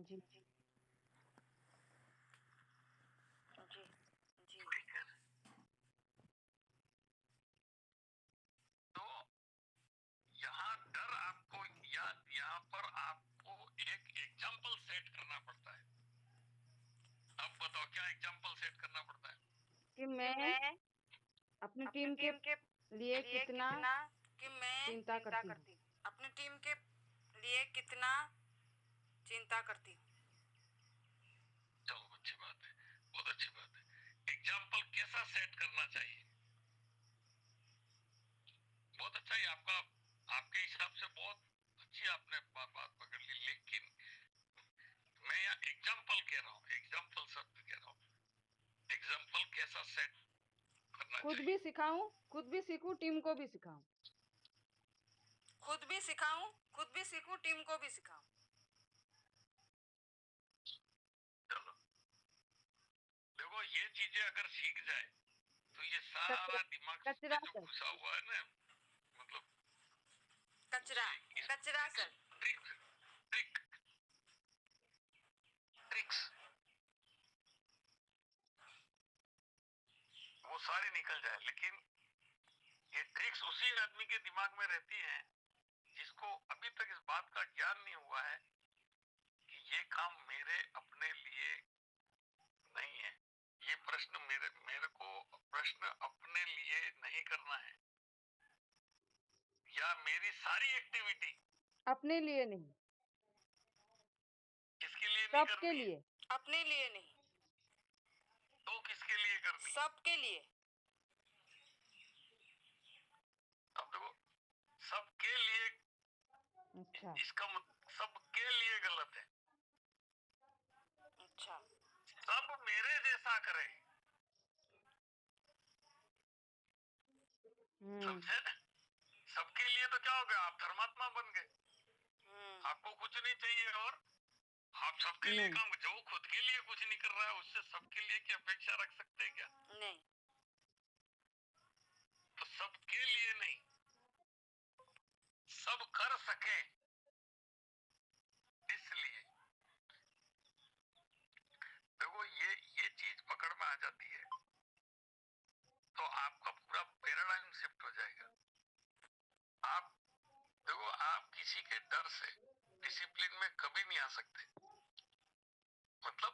जी, जी, जी। तो यहाँ डर आपको या यहाँ पर आपको एक एग्जाम्पल सेट करना पड़ता है। अब बताओ क्या एग्जाम्पल सेट करना पड़ता है? कि कि मैं मैं अपनी अपनी टीम के टीम के लिए लिए कितना कितना कि मैं चिंता चिंता करती हूँ। करती हूँ। अपनी टीम के लिए कितना चिंता करती हूँ। चलो अच्छी बात है, बहुत अच्छी बात है। एग्जाम्पल कैसा सेट करना चाहिए? बहुत अच्छा ही आपका, आपके हिसाब से बहुत अच्छी आपने बात पकड़ ली, लेकिन मैं यहाँ एग्जाम्पल कह रहा हूँ, एग्जाम्पल शब्द कह रहा हूँ। एग्जाम्पल कैसा सेट करना खुद चाहिए? भी सिखाऊं, खुद भी सीखूं, टीम को भी सिखाऊं। खुद भी सिखाऊं, खुद भी सीखूं, टीम को भी सिखाऊं। चलो देखो, ये चीजें अगर सीख जाए तो ये सारा दिमाग कचरा में जो कर घुसा हुआ है ना, मतलब कचरा, कचरा सर। ट्रिक ट्रिक ट्रिक्स वो सारी निकल जाए। लेकिन ये ट्रिक्स उसी आदमी के दिमाग में रहती हैं जिसको अभी तक इस बात का ज्ञान नहीं हुआ है कि ये काम मेरे अपने लिए नहीं है। ये प्रश्न मेरे को प्रश्न अपने लिए नहीं करना है, या मेरी सारी एक्टिविटी अपने लिए नहीं, किसके लिए नहीं सबके करनी है? लिए। अपने लिए नहीं, तो किसके लिए करनी है? सबके लिए। अब देखो, सबके लिए, अच्छा, इसका सबके लिए गलत है। अच्छा, सब मेरे जैसा करे, समझे? सबके लिए तो क्या हो गया, आप धर्मात्मा बन गए। आपको कुछ नहीं चाहिए और आप सबके लिए नहीं, काम, जो खुद के लिए कुछ नहीं कर रहा है उससे सबके लिए क्या अपेक्षा रख सकते हैं क्या? नहीं। तो सबके लिए नहीं, सब कर सके इसलिए। देखो ये चीज पकड़ में आ जाती है तो आपका पूरा पैराडाइम शिफ्ट हो जाएगा। आप देखो, आप किसी के डर से डिसिप्लिन में कभी नहीं आ सकते। मतलब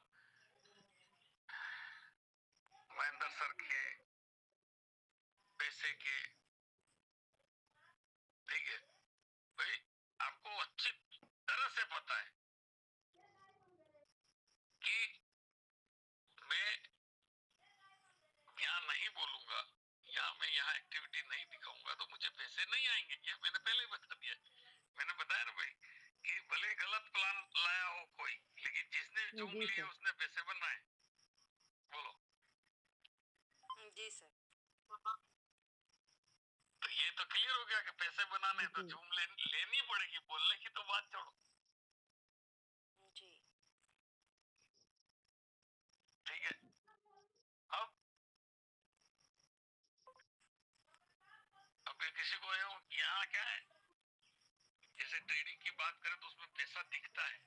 महेंद्र सर के पैसे के, ठीक है भाई, आपको अच्छी तरह से पता है कि मैं यहाँ नहीं बोलूंगा, यहाँ मैं यहाँ एक्टिविटी नहीं दिखाऊंगा तो मुझे पैसे नहीं आएंगे। ये मैंने पहले बता दिया। मैंने बताया ना भाई कि भले गलत प्लान लाया हो कोई, लेकिन जिसने चूम जी लिए सर। उसने पैसे बनाए। बोलो। जी सर। तो ये तो क्लियर हो गया कि पैसे बनाने तो जी, झूम लेनी पड़ेगी, बोलने की तो बात छोड़ो। जी। ठीक है, अब ये किसी को यहाँ क्या है, जैसे ट्रेडिंग की बात करें तो उसमें पैसा दिखता है,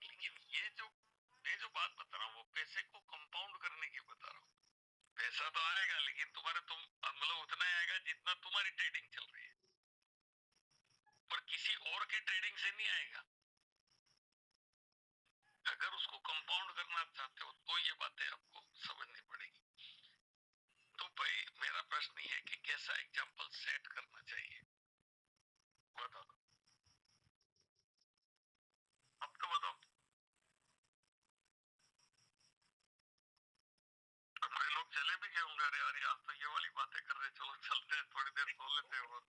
लेकिन ये जो बात बता रहा हूँ वो पैसे को कंपाउंड करने की बता रहा हूँ। पैसा तो आएगा लेकिन तुम मतलब उतना ही आएगा जितना तुम्हारी ट्रेडिंग चल रही है, पर किसी और की ट्रेडिंग से नहीं आएगा। अगर उसको कंपाउंड करना चाहते हो तो ये बातें आपको समझनी पड़ेगी। तो भाई मेरा प्रश्न ये है कि कैसा एग्जाम्पल सेट करना चाहिए, बताओ। अब तो बताओ। कई लोग चले भी गए होंगे, अरे यार आज तो ये वाली बातें कर रहे, चलो चलते हैं, थोड़ी देर सो लेते हैं। और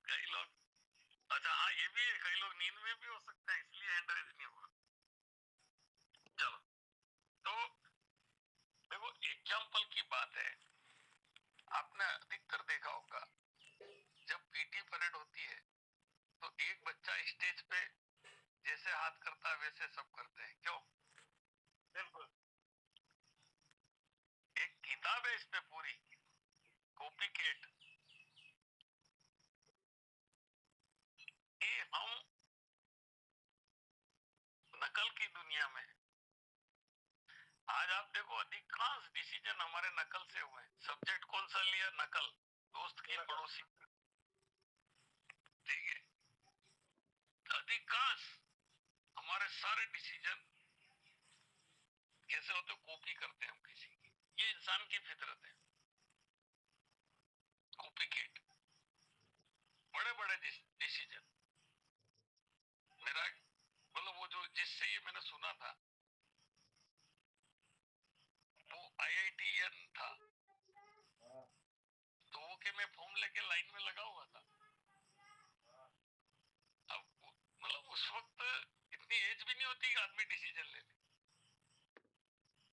कई लोग, अच्छा हाँ ये भी है, कई लोग नींद में भी हो सकते हैं, इसलिए हैंड रेज नहीं हुआ। चलो, तो देखो एग्जाम्पल की बात है। आपने अधिकतर देखा होगा जब पीटी परेड होती है तो एक बच्चा स्टेज पे जैसे हाथ करता है वैसे सब करते हैं, क्यों? बिल्कुल। एक किताब है इस पे पूरी, कॉपी केट, दुनिया में। आज आप देखो अधिकांश डिसीजन हमारे नकल से हुए। सब्जेक्ट कौन सा लिया? नकल, दोस्त की, पड़ोसी, ठीक है। अधिकांश हमारे सारे डिसीजन कैसे होते? कॉपी करते हैं हम किसी की। ये इंसान की फितरत है, कॉपी केट। बड़े बड़े डिसीजन, मेरा मतलब वो जो जिससे ये मैंने सुना था वो IITN था, तो वो के मैं फॉर्म लेके लाइन में लगा हुआ था। अब मतलब उस वक्त इतनी एज भी नहीं होती कि आदमी डिसीजन ले ले।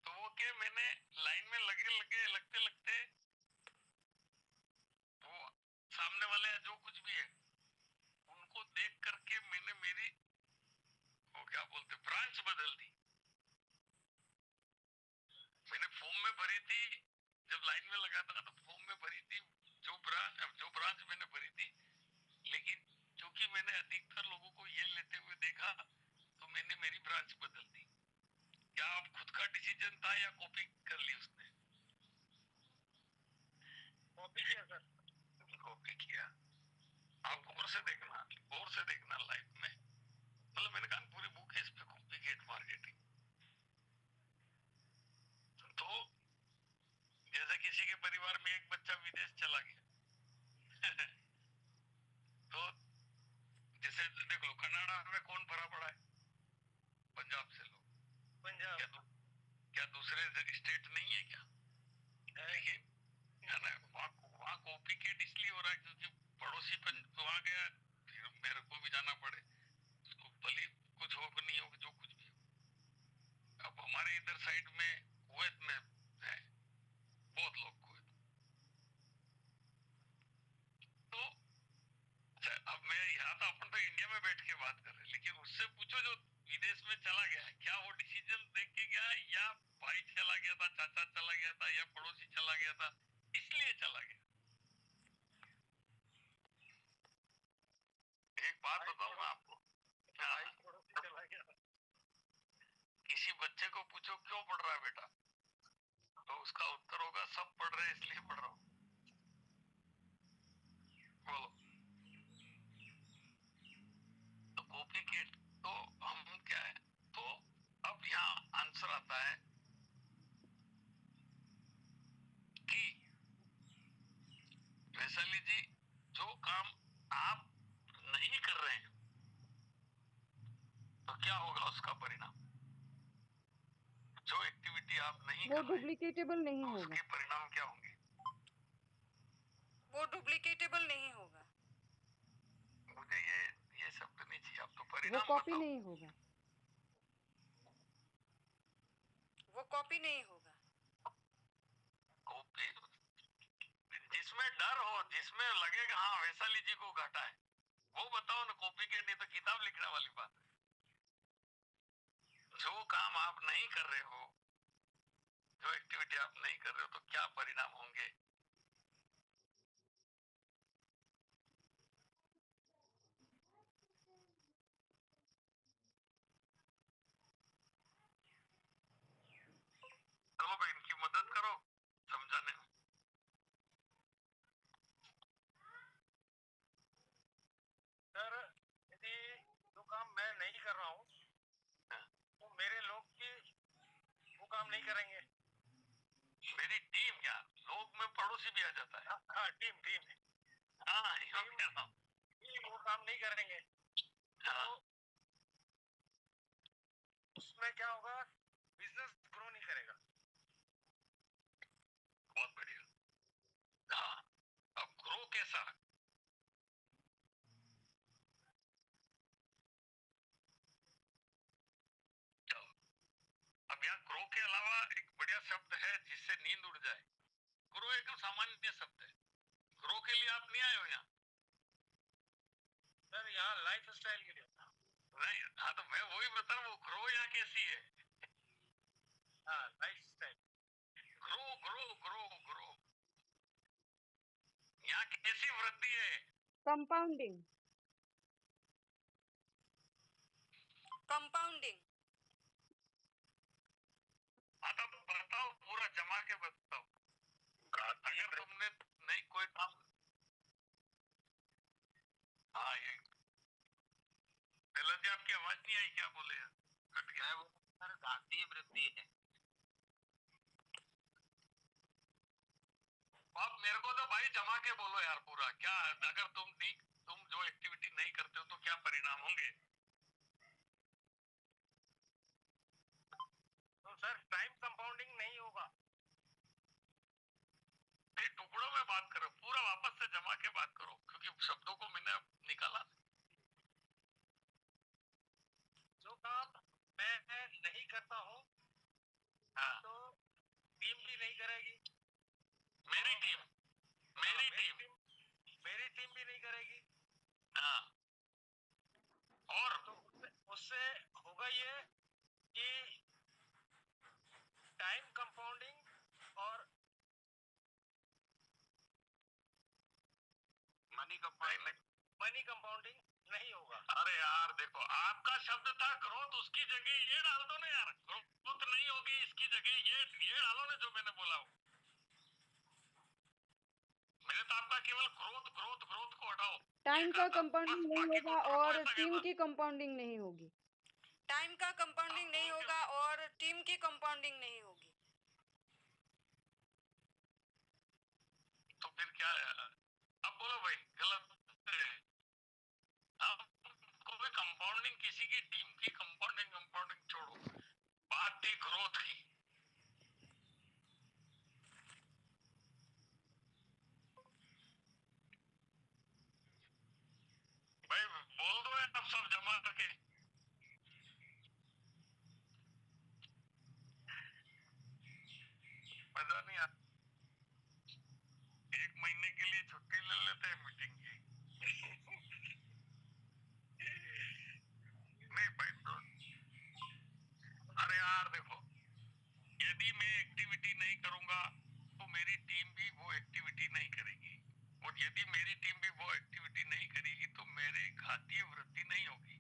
तो वो के मैंने लाइन में लगते लगते वो सामने वाले जो कुछ भी है उनको देख करके मैंने मेरी वो क्या बोलते ब्रांच बदल दी। मैंने फॉर्म में भरी थी, जब लाइन में लगा था तो फॉर्म में भरी थी जो ब्रांच मैंने भरी थी, लेकिन क्योंकि मैंने अधिकतर लोगों को ये लेते हुए देखा तो मैंने मेरी ब्रांच बदल दी। क्या आप खुद का डिसीजन था या कॉपी कर ली उसने? कॉपी किया सर, कॉपी किया। आप गौर से देखना लाइफ में। मतलब मैंने कहा पूरी बुक है इस पे, कॉपी गेट मार्केटिंग। तो जैसे किसी के परिवार में एक बच्चा विदेश चला गया तो जैसे देख लो कनाडा में कौन भरा पड़ा है? पंजाब से लोग। पंजाब क्या दूसरे स्टेट नहीं है क्या? लेकिन है ना, वहाँ कॉपी केट इसलिए हो रहा है क्योंकि पड़ोसी वहाँ गया, फिर मेरे को भी जाना पड़े, उसको भले कुछ हो नहीं हो, जो कुछ भी हो। अब हमारे इधर साइड में कुवैत में है बहुत लोग, कुवैत। तो अब मैं यहाँ तो अपन तो इंडिया में बैठ के बात कर रहे हैं, लेकिन उससे पूछो जो विदेश में चला गया है, क्या वो डिसीजन देख के गया या भाई चला गया था, चाचा चला गया था या पड़ोसी चला गया था इसलिए चला गया? एक बात बताऊं मैं आपको, भाई पड़ोसी चला गया, किसी बच्चे को पूछो क्यों पढ़ रहा है बेटा, तो उसका उत्तर होगा सब पढ़ रहे हैं इसलिए पढ़ रहा हूँ। बोलो, तो कॉपी केट तो हम क्या है? तो अब यहाँ आंसर आता है कि वैशाली जी, जो काम आप नहीं कर रहे हैं तो क्या होगा उसका परिणाम? जो एक्टिविटी आप नहीं वो कर रहे डुप्लीकेटेबल नहीं तो होगा। उसके परिणाम क्या होंगे? वो डुप्लीकेटेबल नहीं होगा। मुझे ये शब्द नहीं चाहिए, आप तो वो परिणाम कॉपी बताओ। नहीं होगा। वो कॉपी नहीं होगा। कॉपी जिसमें डर हो, जिसमें लगेगा हाँ वैशाली जी को घाटा है, वो बताओ ना। कॉपी के नहीं तो किताब लिखने वाली बात है। जो काम आप नहीं कर रहे हो, जो एक्टिविटी आप नहीं कर रहे हो, तो क्या परिणाम होंगे? चलो भाई इनकी मदद करो समझाने में। सर यदि जो काम मैं नहीं कर रहा हूँ तो मेरे लोग की वो काम नहीं करेंगे। मेरी टीम, क्या लोग में पड़ोसी भी आ जाता है? हाँ टीम टीम हाँ टीम वो काम नहीं करेंगे। हाँ। तो उसमें क्या होगा? बिजनेस ग्रो नहीं करेगा। बहुत बढ़िया। हाँ, अब ग्रो कैसा? चलो, अब यहाँ ग्रो के अलावा एक बढ़िया शब्द है जिससे नींद उड़ जाए। ग्रो एक सामान्य शब्द है, ग्रो के लिए आप नहीं आए हो यहाँ? सर यहाँ लाइफ स्टाइल के लिए नहीं। हाँ तो मैं वही बता रहा हूँ, ग्रो यहाँ कैसी है? हाँ life style, grow grow grow grow यहाँ कैसी वृद्धि है? कंपाउंडिंग। कंपाउंडिंग। जमा के बताओ। अगर तुमने नहीं कोई काम, हाँ ये जी आपकी आवाज नहीं आई, क्या बोले यार, कट गया। वो सर घातीय वृद्धि है। आप मेरे को तो भाई जमा के बोलो यार पूरा, क्या अगर तुम जो एक्टिविटी नहीं करते हो तो क्या परिणाम होंगे। तो सर टाइम कंपाउंडिंग नहीं होगा। नहीं, टुकड़ों में बात करो, पूरा वापस से जमा के बात करो, क्योंकि शब्दों को मैंने निकाला। जो काम मैं नहीं करता हूँ, हाँ, तो टीम भी नहीं करेगी। मेरी टीम भी नहीं करेगी। हाँ, और तो उससे होगा ये कि टाइम कंपाउंडिंग और मनी कंपाउंडिंग नहीं होगा। अरे यार देखो, आपका शब्द था ग्रोथ, उसकी जगह ये डाल दो ना यार, ग्रोथ नहीं होगी, इसकी जगह ये डालो ना जो मैंने बोला हो। मैंने तो आपका केवल ग्रोथ ग्रोथ ग्रोथ को हटाओ। टाइम का कंपाउंडिंग बस नहीं बाकी को होगा छोड़ो, और ऐसा टीम कहना। की कंपाउंडिंग नहीं होगी। टाइम का कंपाउंडिंग नहीं होगा और टीम की कंपाउंडिंग नहीं होगी। तो फिर क्या है? अब बोलो भाई, गलत है। अब कोई कंपाउंडिंग, किसी की टीम की कंपाउंडिंग छोड़ो, बात थी ग्रोथ की। भाई बोल दो यार, अब सब जमा करके। मजा नहीं आता। एक महीने के लिए छुट्टी ले लेते हैं मीटिंग की। नहीं भाई तो, अरे यार देखो, यदि मैं एक्टिविटी नहीं करूंगा तो मेरी टीम भी वो एक्टिविटी नहीं करेगी, और यदि मेरी टीम भी वो एक्टिविटी नहीं करेगी तो मेरे घातीय वृद्धि नहीं होगी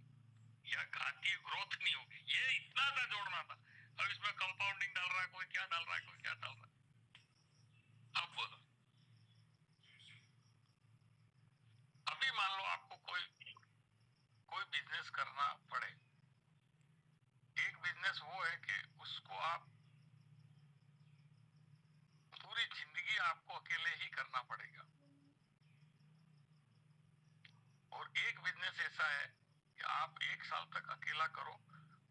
या घातीय ग्रोथ नहीं होगी। ये इतना सा जोड़ना था। अब इसमें कंपाउंडिंग डाल रहा है कोई, क्या डाल रहा है कोई, क्या डाल रहा है। अब बोलो, अभी मान लो आपको कोई बिजनेस करना पड़े। एक बिजनेस वो है कि उसको आप पूरी जिंदगी आपको अकेले ही करना पड़ेगा, और एक बिजनेस ऐसा है कि आप 1 साल तक अकेला करो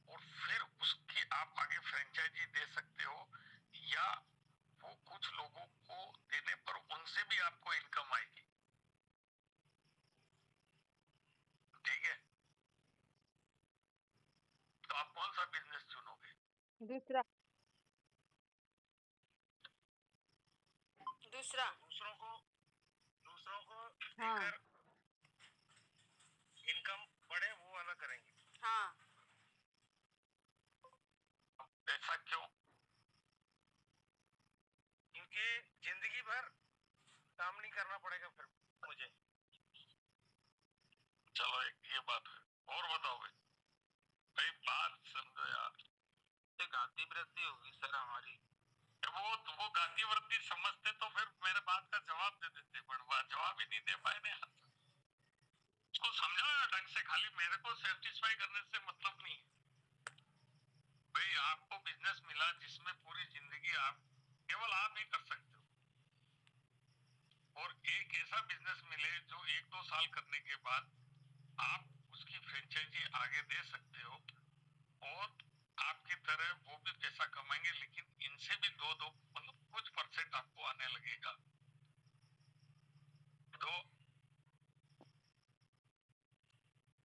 और फिर उसकी आप आगे फ्रेंचाइजी दे सकते हो, या वो कुछ लोगों को देने पर उनसे भी आपको इनकम आएगी। ठीक है, तो आप कौन सा बिजनेस चुनोगे? दूसरा। दूसरा। दूसरों को हाँ। देकर इनकम बढ़े, वो वाला करेंगे। हाँ। ऐसा क्यों? क्योंकि जिंदगी भर काम नहीं करना पड़ेगा फिर मुझे। चलो एक ये बात है, और बताओ भाई, भाई बात समझो यार। घाती वृद्धि होगी सर हमारी। वो घाती वृद्धि समझते तो फिर मेरे बात का जवाब दे देते, पर जवाब ही नहीं दे पाए ना यार। उसको समझाओ यार ढंग से, खाली मेरे को सेटिस्फाई करने से मतलब नहीं है। भाई आपको बिजनेस मिला जिसमें पूरी जिंदगी केवल आप ही कर सकते हो, और एक ऐसा बिजनेस मिले जो 1-2 साल करने के बाद आप उसकी फ्रेंचाइजी आगे दे सकते हो, और आपकी तरह वो भी पैसा कमाएंगे, लेकिन इनसे भी दो मतलब कुछ परसेंट आपको आने लगेगा। तो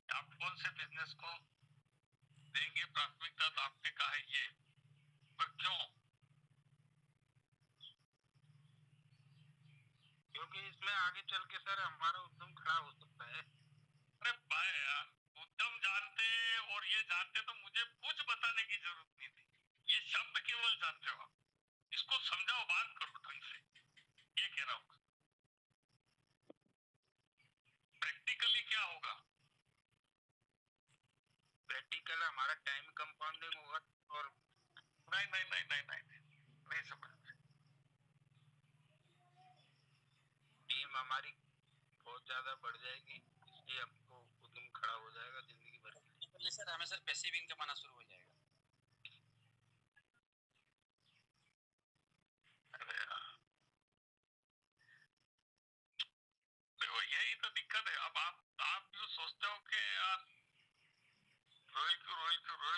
आप कौन से बिजनेस को देंगे प्राथमिकता? तो आपने कहा है ये, पर क्यों? क्योंकि इसमें आगे चल के सर हमारा उद्यम खड़ा हो सकता है। अरे भाई यार, उद्यम जानते और ये जानते तो मुझे कुछ बताने की जरूरत नहीं थी। ये शब्द केवल जानते हो आप, इसको समझाओ, बात करो ढंग से, ये कह रहा हूँ। प्रैक्टिकली क्या होगा? प्रैक्टिकल हमारा टाइम कंपाउंडिंग होगा, और नहीं समझ। महामारी बहुत ज्यादा बढ़ जाएगी, इसलिए आपको उद्यम खड़ा हो जाएगा जिंदगी भर के लिए। सर हमें सर पैसिव इनकम आना शुरू हो जाएगा। अरे यार, देखो यही तो दिक्कत है। अब आप जो सोचते हो कि यार रोयल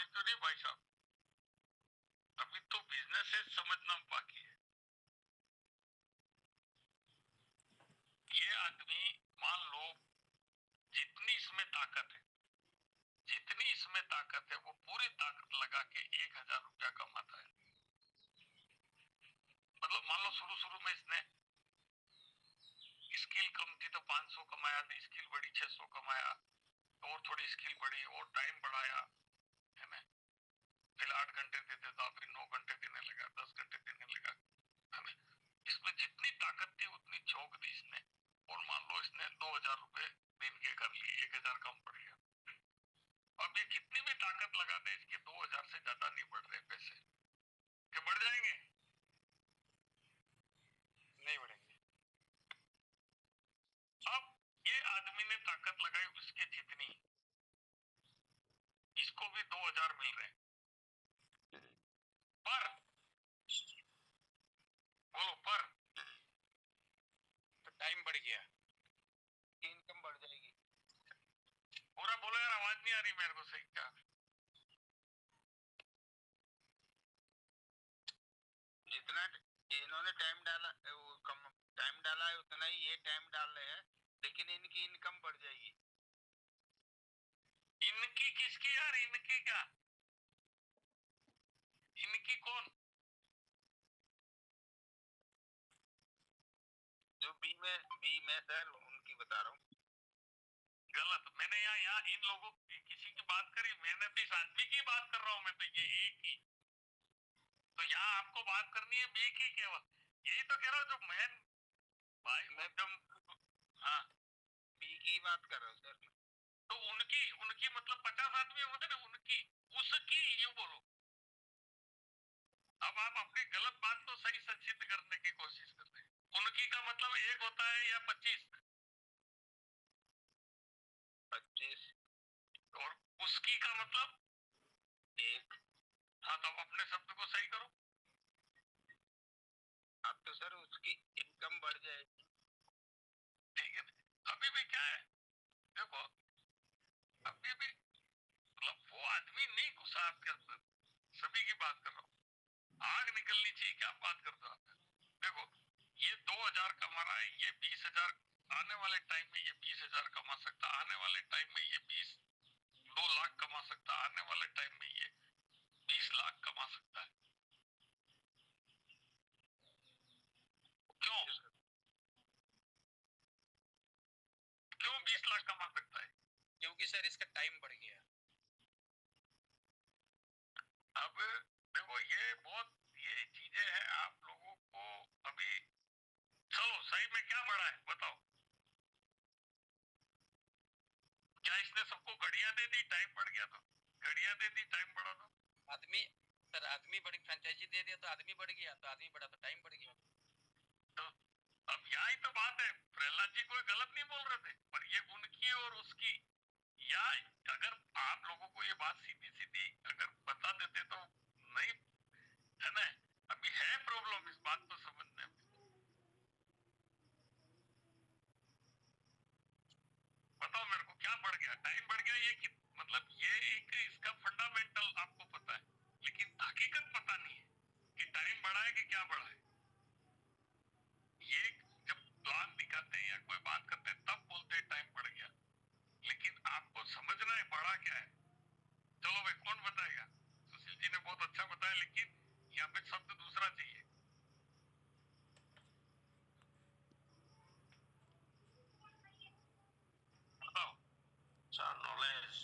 क्यों नहीं भाई साहब, अभी तो बिजनेस है समझना बाकी है। ये आदमी मान लो जितनी इसमें ताकत है, जितनी इसमें ताकत है वो पूरी ताकत लगा के 1,000 रुपया कमाता है। मतलब मान लो शुरू में इसने स्किल कम थी तो 500 कमाया, स्किल बढ़ी 600 कमाया, और थोड़ी स्किल बढ़ी और टाइम बढ़ाया, है ना। पहले 8 घंटे देते था, फिर 9 घंटे देने लगा, 10 घंटे देने लगा, है ना। इसमें जितनी ताकत थी उतनी झोंक दी इसने, और मान लो इसने 2,000 रुपए दिन के कर लिए, 1,000 कम पड़ गया। अब ये कितनी भी ताकत लगा दे, इसके 2,000 से ज्यादा नहीं बढ़ रहे पैसे। कि बढ़ जाएंगे? नहीं बढ़ेंगे। अब ये आदमी ने ताकत लगाई उसके जितनी, इसको भी 2,000 मिल रहे हैं, पर बोलो पर तो टाइम बढ़ गया, इनकम बढ़ जाएगी। पूरा बोलो यार, आवाज नहीं आ रही मेरे को सही। क्या जितना इन्होंने टाइम डाला, वो कम टाइम डाला है उतना ही ये टाइम डाल रहे हैं, लेकिन इनकी इनकम बढ़ जाएगी। इनकी किसकी यार, इनकी क्या, इनकी कौन? जो बी में सर उनकी बता रहा हूँ। गलत, मैंने यहाँ इन लोगों किसी की बात करी, मैंने तो इस आदमी की बात कर रहा हूँ मैं तो, ये एक ही। तो यहाँ आपको बात करनी है बी की केवल, यही तो कह रहा हूँ जो मैन भाई एकदम। हाँ बी की बात कर रहा हूँ सर। तो उनकी मतलब 50 आदमी होते ना, उनकी उसकी यूं बोलो। अब आप अपनी गलत बात तो सही से सिद्ध करने की कोशिश करते हैं। उनकी का मतलब एक होता है या 25? 25। और उसकी का मतलब 1। हाँ, तो आप अपने शब्द को सही करो। अब तो सर उसकी इनकम बढ़ जाएगी। ठीक है, अभी भी क्या है देखो, अभी भी मतलब वो आदमी नहीं घुसा आपके अंदर, सभी की बात कर रहा हूँ। आग निकलनी चाहिए, क्या बात करते हो आप? देखो ये 2,000 कमा रहा है, ये 20,000 आने वाले टाइम में ये 20,000 कमा सकता, आने वाले टाइम में ये 2 लाख कमा सकता, आने वाले टाइम में ये 20 लाख कमा सकता है। क्यों 20 लाख कमा सकता है? क्योंकि सर इसका टाइम बढ़ गया। अब देखो ये चीजें हैं आप लोगों को अभी। चलो सही में क्या बढ़ा है बताओ? क्या इसने सबको घड़ियां दे दी, टाइम बढ़ गया? तो घड़ियां दे दी, टाइम बढ़ा दो। आदमी बड़ी फ्रेंचाइजी दे दिया तो आदमी बढ़ गया, तो आदमी बढ़ा तो टाइम बढ़ गया। तो अब यही तो बात है, प्रहलाद जी कोई गलत नहीं बोल रहे थे, पर ये उनकी और उसकी, या अगर आप लोगों को ये बात सीधी सीधी अगर बता देते तो नहीं, है ना। अभी है प्रॉब्लम इस बात को समझने में। बताओ मेरे को क्या बढ़ गया, टाइम बढ़ गया, ये मतलब ये एक इसका फंडामेंटल आपको पता है, लेकिन हकीकत पता नहीं है कि टाइम बढ़ा है कि क्या बढ़ा है। ये जब प्लान दिखाते हैं या कोई बात करते हैं तब बोलते हैं टाइम बढ़ गया, लेकिन आपको समझना है बढ़ा क्या है। चलो भाई कौन बताएगा? सुशील जी ने बहुत अच्छा बताया, लेकिन यहाँ पे शब्द दूसरा चाहिए। बताओ। नॉलेज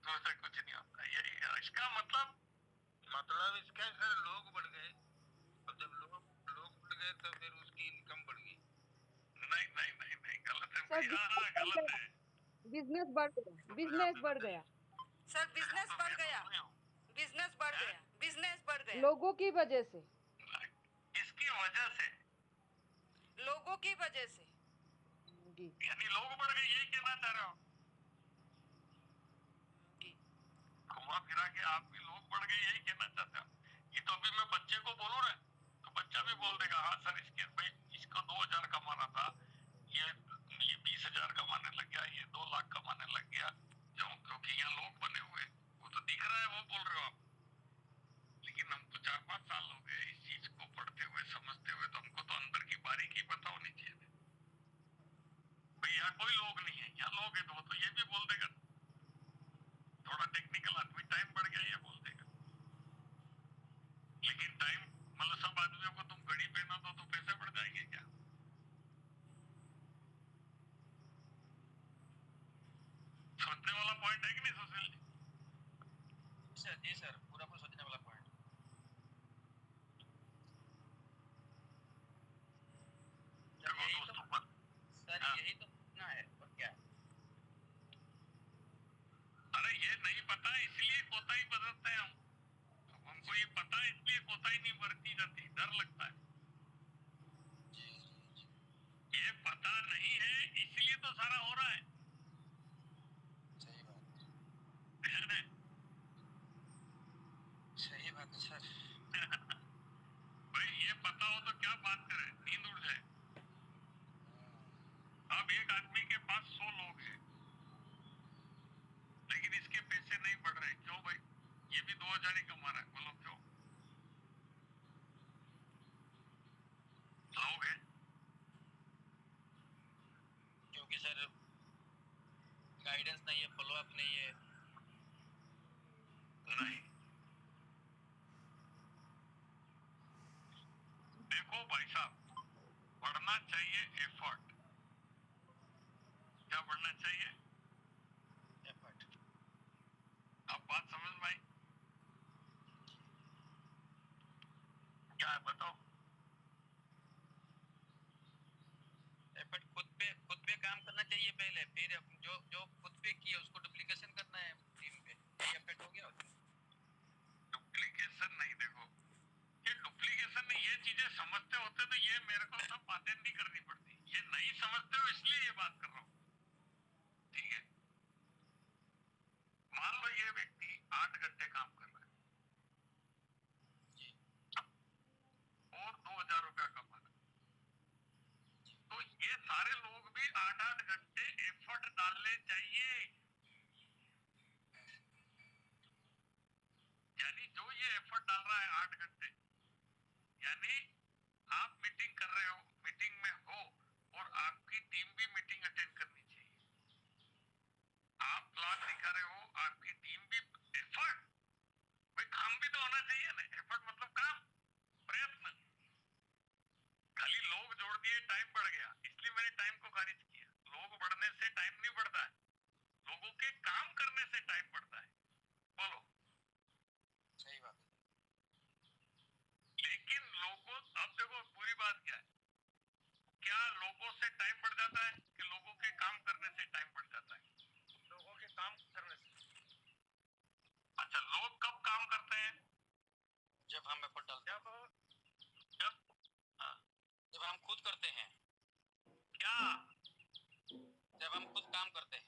से कुछ नहीं होता, यही इसका मतलब इसका सर लोग बढ़ गए, और जब लोग बढ़ गए तो फिर उसकी इनकम बढ़ गई। नहीं गलत है सर भैया, गलत है। बिजनेस बढ़ गया, बिजनेस बढ़ गया, सर बिजनेस बढ़ गया, बिजनेस बढ़ गया, बिजनेस बढ़ गया। लोगों की वजह से। इसकी वजह से लोगों की वजह से। जी यानी लोग बढ़ गए, यही कहना चाह रहे हो? जी घुमा फिरा के आप भी लोग बढ़ गए, यही कहना चाहते हो? ये तो अभी मैं बच्चे को बोलूं ना, तो बच्चा भी बोल देगा हाँ सर, इसके भाई इसको 2000 कमाना था, ये 20,000 कमाने लग गया, ये 2 लाख कमाने लग गया। क्योंकि यहाँ लोग बने हुए, वो तो दिख रहा है, वो बोल रहे हो आप। लेकिन हमको 4-5 साल हो गए इस चीज को पढ़ते हुए, समझते हुए, तो हमको तो अंदर की बारीकी पता होनी चाहिए थी। भाई यहाँ कोई लोग नहीं है, यहाँ लोग है तो वो तो ये भी बोल देगा। थोड़ा टेक्निकल आदमी, टाइम बढ़ गया, ये बोल देगा। लेकिन टाइम मतलब सब आदमियों को तुम घड़ी पहना दो तो पैसे बढ़ जाएंगे क्या? सोचने वाला पॉइंट है कि नहीं सुशील जी? जी सर, पूरा पूरा सोचने वाला पॉइंट। देखो यही तो दोस्तों, सर, हाँ। यही तो पूछना है और क्या। अरे ये नहीं पता इसलिए कोताही बदलते हैं हम। अब हमको ये पता है इसलिए कोताही नहीं बरती जाती, डर लगता है। ये पता नहीं है इसलिए तो सारा हो रहा है। सही बात है ना? सही बात है सर। भाई ये पता हो तो क्या बात करें, नींद उड़ जाए। अब एक आदमी के पास 100 लोग हैं, लेकिन इसके पैसे नहीं बढ़ रहे, क्यों भाई? ये भी 2000 ही कमा रहा है, बोलो क्यों? लोग हैं। क्योंकि सर गाइडेंस नहीं है, फॉलो अप नहीं है। नहीं, देखो भाई साहब, बढ़ना चाहिए एफर्ट। क्या बढ़ना चाहिए? एफर्ट। अब बात समझ में आई? क्या है बताओ? एफर्ट खुद पे काम करना चाहिए पहले, फिर जो जो खुद पे किया उसको डुप्लीकेशन करना है टीम पे। ये एफर्ट हो गया उसमें। डुप्लीकेशन नहीं, देखो ये डुप्लीकेशन नहीं, ये चीजें समझते होते तो ये मेरे को सब बातें नहीं करनी पड़ती। ये नहीं समझते हो इसलिए ये बात कर रहा हूँ, ठीक है? मान लो ये व्यक्ति 8 घंटे काम कर रहा है और 2000 रुपया कमा रहा है, तो ये सारे लोग भी 8-8 घंटे एफर्ट डालने चाहिए। यानी जो ये एफर्ट डाल रहा है 8 घंटे, यानी आप मीटिंग कर रहे हो, मीटिंग में हो, और आपकी टीम भी मीटिंग अटेंड करनी चाहिए। आप क्लास दिखा रहे हो, आपकी टीम भी एफर्ट, भाई काम भी तो होना चाहिए ना। एफर्ट मतलब काम, प्रयत्न। खाली लोग जोड़ दिए, टाइम बढ़ गया, इसलिए मैंने टाइम को खारिज किया। लोग बढ़ने से टाइम नहीं बढ़ता है, लोगों के काम करने से टाइम बढ़ता है। बोलो। सही बात है। लेकिन लोगों, अब देखो पूरी बात क्या है, क्या लोगों से टाइम बढ़ जाता है कि लोगों के काम करने से टाइम बढ़ जाता है? लोगों के काम करने से। अच्छा, लोग कब काम करते हैं? जब हम एफर्ट डालते हैं, जब हाँ, जब हम खुद करते हैं, क्या? जब हम खुद काम करते हैं।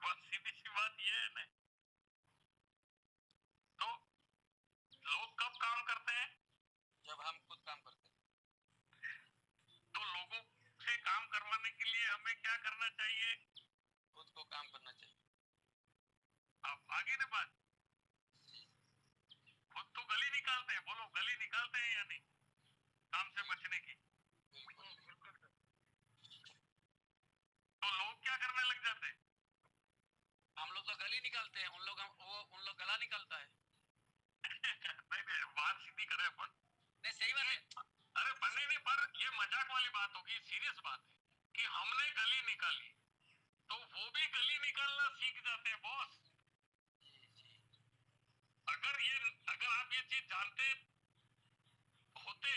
बस सीधी सी बात ये है ना। तो लोग कब काम करते हैं? जब हम खुद काम करते हैं। तो लोगों से काम करवाने के लिए हमें क्या करना चाहिए? खुद को काम करना चाहिए। अब आगे ना बात, खुद तो गली निकालते हैं, बोलो गली निकालते हैं या नहीं, काम से बचने की? तो लोग क्या करने लग जाते हैं? हम लोग तो गली निकालते हैं, उन लोग गला निकालता है। नहीं नहीं, बात सीधी करें अपन। नहीं, सही बात है। अरे बनने नहीं, पर ये मजाक वाली बात होगी, सीरियस बात है कि हमने गली निकाली तो वो भी गली निकालना सीख जाते हैं बॉस। अगर आप ये चीज जानते होते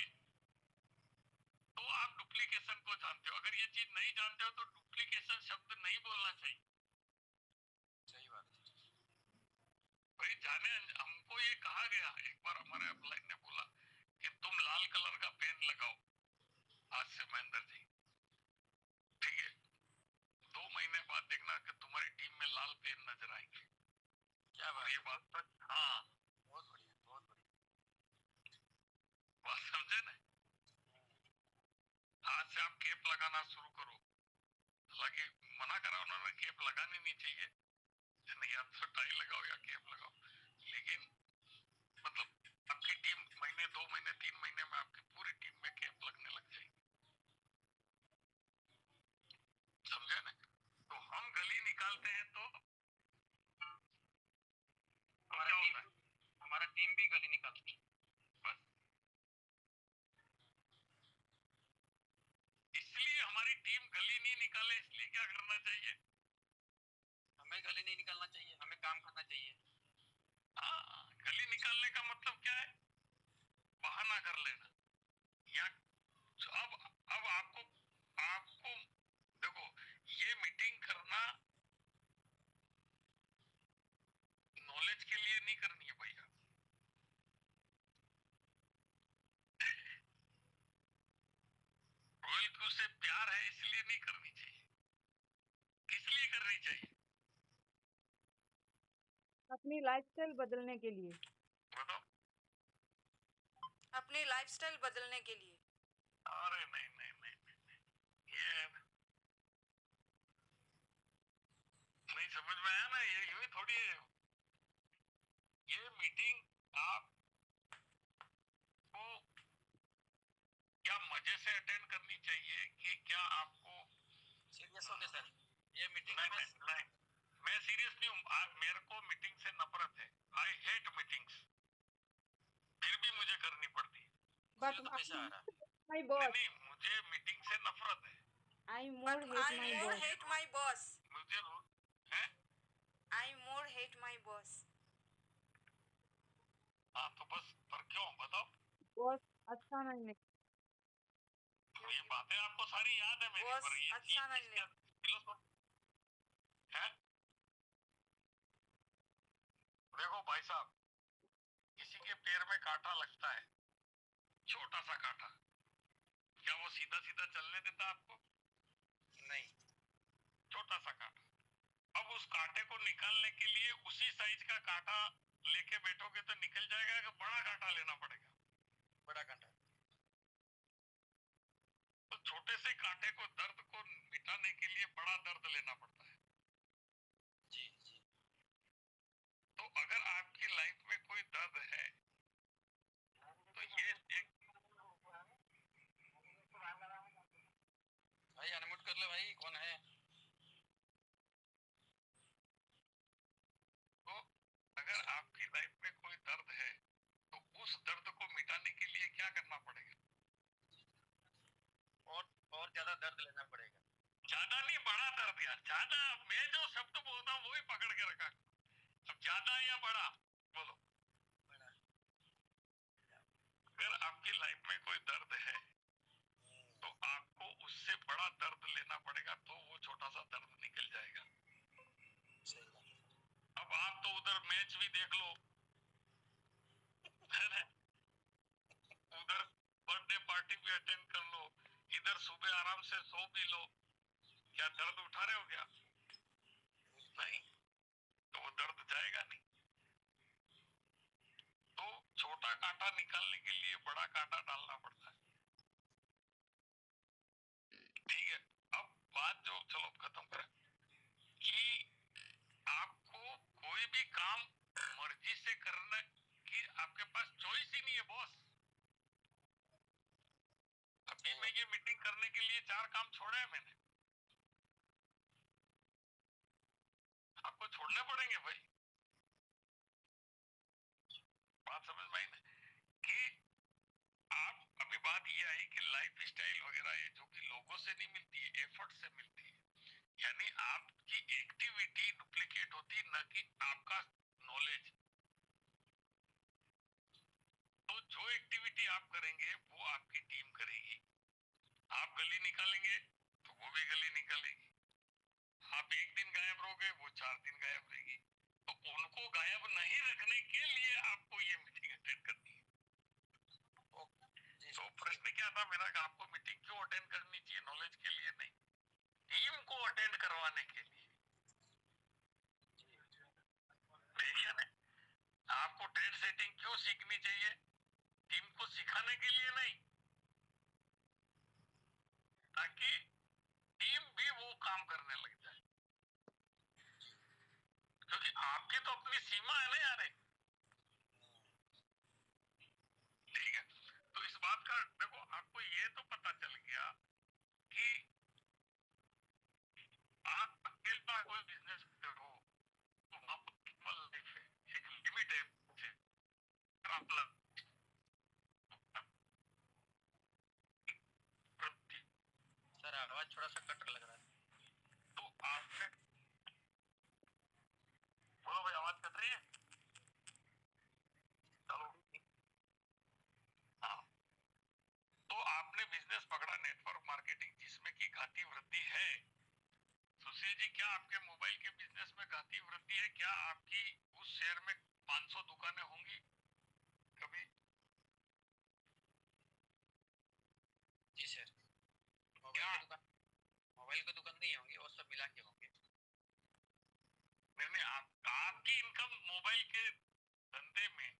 तो आप डुप्लीकेशन को जानते हो। अगर ये चीज नहीं जानते हो तो डुप्लीकेशन शब्द नहीं बोलना चाहिए। सही बात है। भाई जाने हमको ये कहा गया, एक बार हमारे अपलाइन ने बोला कि तुम लाल कलर का पेन लगाओ आज से, महेंद्र जी। क्या और बात ये है, बात सच, हाँ, बहुत बढ़िया, बहुत बढ़िया। बात समझे ना। आज से आप केप लगाना शुरू करो। हालांकि मना करा उन्होंने, केप लगानी नहीं चाहिए, नहीं या तो टाई लगाओ या केप लगाओ, लेकिन मतलब आपकी टीम महीने 2 महीने 3 महीने में आपकी पूरी टीम में केप लगने लग जाएगी, समझे ना। तो हम गली निकालते हैं तो हमारा क्या टीम होता है, हमारा टीम भी गली निकालती है। बस इसलिए हमारी टीम गली नहीं निकाले, इसलिए क्या करना चाहिए, हमें गली नहीं निकालना चाहिए, हमें काम करना चाहिए। हाँ, गली निकालने का मतलब क्या है, बहाना कर लेना, या अब आपको आपको देखो, ये मीटिंग करना नॉलेज के लिए नहीं करनी है भैया, रॉयल क्यू से प्यार है इसलिए नहीं करनी चाहिए। किस लिए करनी चाहिए अपनी लाइफस्टाइल बदलने के लिए। बताओ। अपनी लाइफस्टाइल बदलने के लिए। अरे नहीं नहीं नहीं, ये नहीं समझ में आया ना, ये यूं ही थोड़ी है। ये मीटिंग आपको क्या मजे से अटेंड करनी चाहिए, कि क्या आपको, सीरियस होके सर, ये मीटिंग नहीं में नहीं नहीं, मैं सीरियस नहीं हूँ, मेरे को मीटिंग से नफरत है, आई हेट मीटिंग्स, फिर भी मुझे करनी पड़ती है। बट मुझे तो पैसा आ रहा है। माई नहीं बॉस, नहीं, मुझे मीटिंग से नफरत है, I but more hate I my more boss. Hate my boss. मुझे है। I more hate my boss. हाँ तो बस, पर क्यों बताओ, बॉस अच्छा नहीं है। ये बातें आपको सारी याद है मेरी, बॉस पर ये अच्छा नहीं इसके फिलोसॉफी है। देखो भाई साहब, किसी के पैर में कांटा लगता है, छोटा सा कांटा, क्या वो सीधा सीधा चलने देता आपको, नहीं, छोटा सा कांटा। अब उस कांटे को निकालने के लिए उसी साइज का कांटा लेके बैठोगे तो निकल जाएगा, कि बड़ा कांटा लेना पड़ेगा। बड़ा कांटा। तो छोटे से कांटे को, दर्द को मिटाने के लिए बड़ा दर्द लेना पड़ता है। जी जी। तो अगर आपकी लाइफ में कोई दर्द है, तो ये एक, भाई अनम्यूट कर ले भाई, कौन है? तो अगर आपकी लाइफ में कोई दर्द है, तो उस दर्द को मिटाने के लिए क्या करना पड़ेगा, और ज्यादा दर्द लेना पड़ेगा। ज्यादा नहीं, बड़ा दर्द यार, ज्यादा, मैं जो शब्द बोलता हूँ वही पकड़ के रखा। अब ज्यादा या बड़ा बोलो। बड़ा। अगर आपकी लाइफ में कोई दर्द है, तो आपको उससे बड़ा दर्द लेना पड़ेगा, तो वो छोटा सा दर्द निकल जाएगा। सही बात। अब आप तो उधर मैच भी देख लो, है ना, उधर बर्थडे पार्टी भी अटेंड कर लो, इधर सुबह आराम से सो भी लो, क्या दर्द उठा रहे हो क्या, नहीं, तो वो दर्द जाएगा नहीं। तो छोटा कांटा निकालने के लिए बड़ा कांटा डालना पड़ता है, ठीक है। अब बात जो, चलो खत्म करें, कि आपको कोई भी काम मर्जी से करना, कि आपके पास चॉइस ही नहीं है बॉस। अभी मैं ये मीटिंग करने के लिए 4 काम छोड़े हैं मैंने, आपको छोड़ने पड़ेंगे भाई। बात समझ में आई ना, कि आप, अभी बात ये आई कि लाइफ स्टाइल वगैरह ये जो भी लोगों से नहीं मिलती है, एफर्ट से मिलती है, यानी आपकी एक्टिविटी डुप्लीकेट होती, न कि आपका नॉलेज। तो जो एक्टिविटी आप करेंगे वो आपकी टीम करेगी। आप गली निकालेंगे तो वो भी गली निकालेगी। आप एक दिन गायब रहोगे, वो 4 दिन गायब रहेगी। तो उनको गायब नहीं रखने के लिए आपको ये मीटिंग अटेंड करनी है। तो प्रश्न क्या था मेरा, कि आपको मीटिंग क्यों अटेंड करनी चाहिए, नॉलेज के लिए नहीं, टीम को अटेंड करवाने के लिए, पेशेंस आपकी तो अपनी सीमा है ना यार एक। ठीक है, तो इस बात का देखो, आपको ये तो पता चल गया कि आप अकेला कोई बिजनेस करो तो वहां पर केवल लाइफ है, एक लिमिट है, मतलब सर आवाज थोड़ा सा कट लग रहा है। तो आपने बोलो भाई, आवाज कट रही है? चलो, हाँ, तो आपने बिजनेस पकड़ा नेटवर्क मार्केटिंग, जिसमें की घाती वृद्धि है। सुशील जी, क्या आपके मोबाइल के बिजनेस में घाती वृद्धि है? क्या आपकी उस शहर में 500 दुकानें होंगी कभी? जी सर, क्या मोबाइल की दुकान नहीं होंगी, और सब मिला के होंगे। नहीं, आपकी इनकम मोबाइल के धंधे में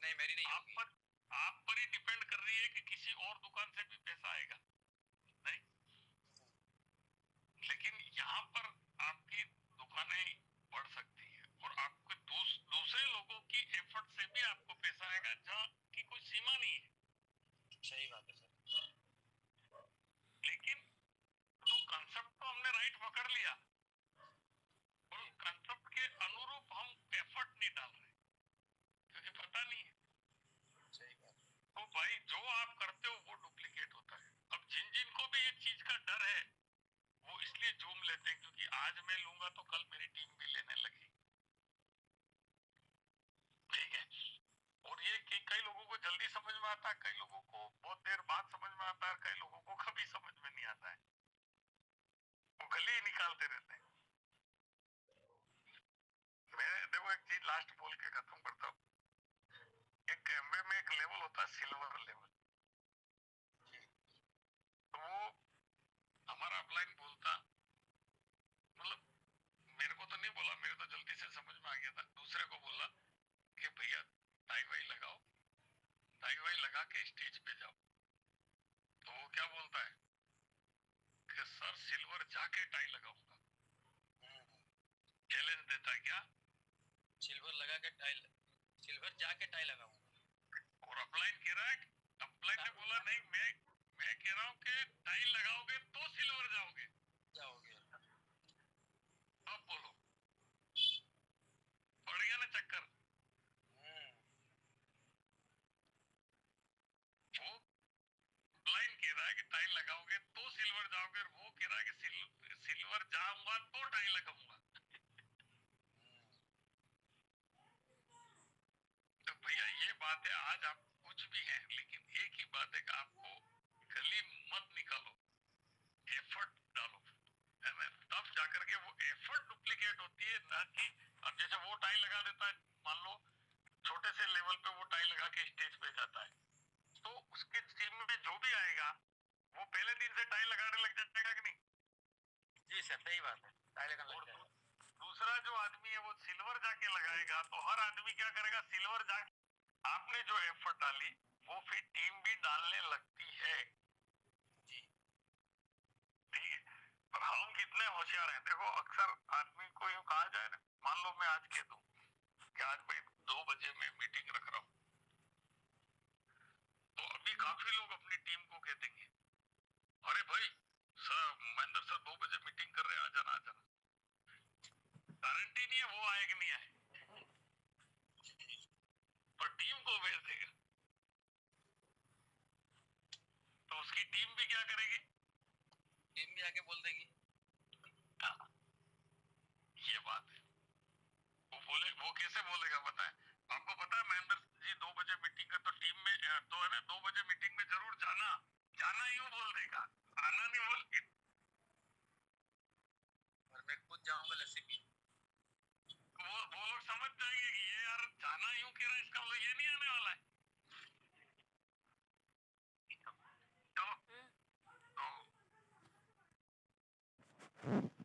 नहीं, मेरी नहीं होगी। आप पर ही डिपेंड कर रही है कि किसी और दुकान से भी पैसा आएगा, नहीं? लेकिन यहाँ पर आपकी दुकानें बढ़ सकती है और आपको दूसरे लोगों की एफर्ट से भी आपको पैसा आएगा, जहाँ की कोई सीमा नहीं है। सही बात है सर। लेकिन तो कंसेप्ट तो हमने राइट पकड़ लिया, और कंसेप्ट के अनुरूप हम एफर्ट नहीं डाल रहे क्योंकि पता नहीं है। सही बात। तो भाई, जो आप करते हो वो डुप्लीकेट होता है। अब जिन जिन को भी ये चीज का डर है, वो इसलिए जूम लेते हैं क्योंकि आज मैं लूंगा तो कल मेरी टीम भी लेने लगी। ठीक है, और ये कि कई लोगों को जल्दी समझ में आता है, कई लोगों को बहुत देर बाद समझ में आता है, कई लोगों को कभी समझ में नहीं आता है, वो गले ही निकालते रहते हैं। मैं देखो एक चीज लास्ट बोल के खत्म करता हूँ। एक एमवे में एक लेवल होता है, सिल्वर लेवल। तो वो हमारा अपलाइन बोलता, मतलब मेरे को तो नहीं बोला, मेरे तो जल्दी से समझ में आ गया था, दूसरे को बोला कि भैया टाई वाई लगाओ, टाई वाई लगा के स्टेज पे जाओ। तो वो क्या बोलता है कि सर सिल्वर जाके टाई लगाऊंगा। चैलेंज देता है क्या? सिल्वर लगा के टाई, सिल्वर जाके टाई लगाऊंगा। और अपलाइन कह रहा है, अपलाइन ने बोला नहीं, मैं कह रहा हूँ कि टाई लगाओगे तो सिल्वर जाओगे। जाओगे। अब बोलो, पड़ गया ना चक्कर? वो अपलाइन कह रहा है कि टाई लगाओगे तो सिल्वर जाओगे, और वो कह रहा है कि सिल्वर जाऊंगा तो टाई लगाऊंगा। तो भैया ये बात है, आज आप कुछ भी हैं, लेकिन एक ही बात है कि आपको गली मत निकालो, एफर्ट डालो, है ना? तब जाकर के वो एफर्ट डुप्लीकेट होती है ना। कि अब जैसे वो टाई लगा देता है, मान लो छोटे से लेवल पे वो टाई लगा के स्टेज पे जाता है, तो उसके टीम में जो भी आएगा वो पहले दिन से टाई लगाने लग जाएगा कि नहीं? जी सर, सही बात है, टाई लगाने लग और जाएगा। दूसरा जो आदमी है वो सिल्वर जाके लगाएगा, तो हर आदमी क्या करेगा? सिल्वर जाके आपने जो एफर्ट डाली वो फिर टीम भी डालने लगती है। जी। ठीक है, पर हम कितने होशियार हैं। देखो, अक्सर आदमी को यूं कहा जाए ना, मान लो मैं आज कह दूं कि आज भाई 2 बजे मैं मीटिंग रख रहा हूँ, तो अभी काफी लोग अपनी टीम को कह देंगे, अरे भाई सर, महेंद्र सर 2 बजे मीटिंग कर रहे हैं, आ जाना आ जाना। गारंटी नहीं है वो आए कि नहीं आए, पर टीम को भेज देगा। तो उसकी टीम भी क्या करेगी? टीम भी आके बोल देगी। हाँ, ये बात है। वो कैसे बोलेगा बताए? आपको पता है महेंद्र जी 2 बजे मीटिंग है, तो टीम में तो है ना, 2 बजे मीटिंग में जरूर जाना, जाना यूं बोल देगा, आना नहीं बोल के। और मैं खुद जाऊंगा लस्सी पी। वो लोग समझ जाएंगे कि ये यार जाना यूं कह रहा है, इसका मतलब ये नहीं आने वाला है। चलो, तो